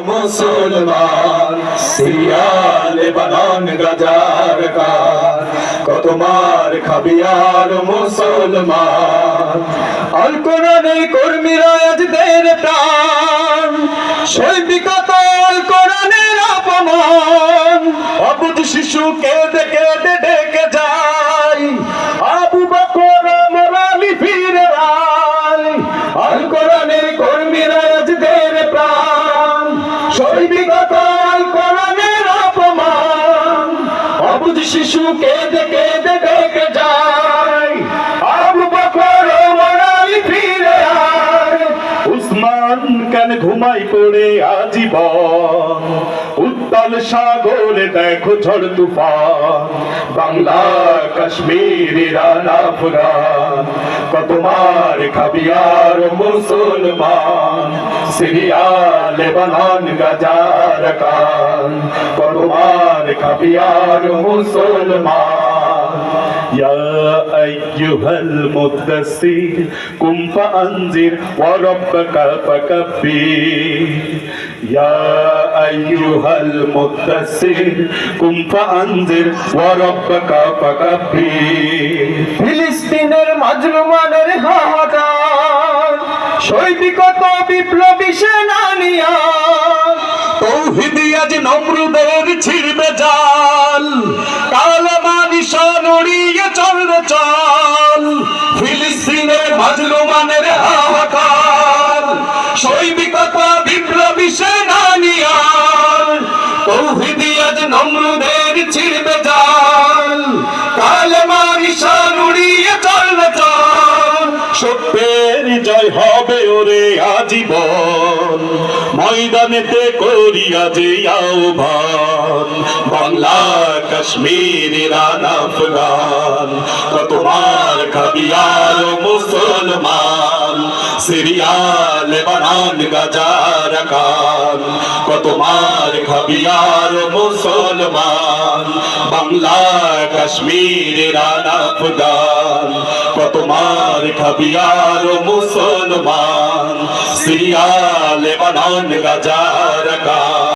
মুসলমান Syria Lebanon গাজার কার কত মার খাবি আর মুসলমান। আল কোরআনের কর্মীরা আজ দের প্রাণ সৈবিকত আল কোরআনের অপমান। অবুঝ শিশু কেঁদে কেঁদে ডেকে যায় আবু বকর ওমর আলী ফিরে আয়। আল কোরআনের কর্মীরা আজ দের প্রাণ সৈবিকত আল কোরআনের অপমান। অবুঝ শিশু কেঁদে কেঁদে ডেকে যায় আবু বকর ওমর আলী ফিরে আয়। উসমান কেন ঘুমাই পড়ে আজীবন উত্তাল সাগরে দেখো ঝড় তুফান। বাংলা কাশ্মীর ইরান আফগান কত মার খাবি আর মুসলমান। সিরিয়া লেবানন গাজার কান কত মার খাবি আর মুসলমান। ইয়া আইয়ুহাল মুদাসসির কুম ফাআনজির ওয়া রাব্বাকা ফাকাব্বির। ইয়া আইয়ুহাল মুদাসসির কুম ফাআনজির ওয়া রাব্বাকা ফাকাব্বির। ফিলিস্তিনের মাজলুমানের হাহাকার সৈবিকত বিপ্লবী সেনানিয়া তৌহিদি আজ নমরুদের ছিড়বে জাল কালেমা নিশান উড়িয়ে চলবে চল। ফিলিস্তিনের মাজলুমানের হাহাকার সৈবিকত বিপ্লবী সেনানিয়া তৌহিদি আজ নমরুদের ছিড়বে জাল কালেমা নিশান উড়িয়ে চলবে চল। সত্যের জয় হবে ওরে আজীবন ময়দানেতে করিয়া যে আহ্বান। বাংলা কাশ্মীর ইরান আফগান কত মার খাবি আর মুসলমান। সিরিয়া লেবানন গাজার কান কত মার খাবি আর মুসলমান। বাংলা কাশ্মীর ইরান আফগান কত মার খাবি আর মুসলমান। সিরিয়া লেবানন গাজার কান।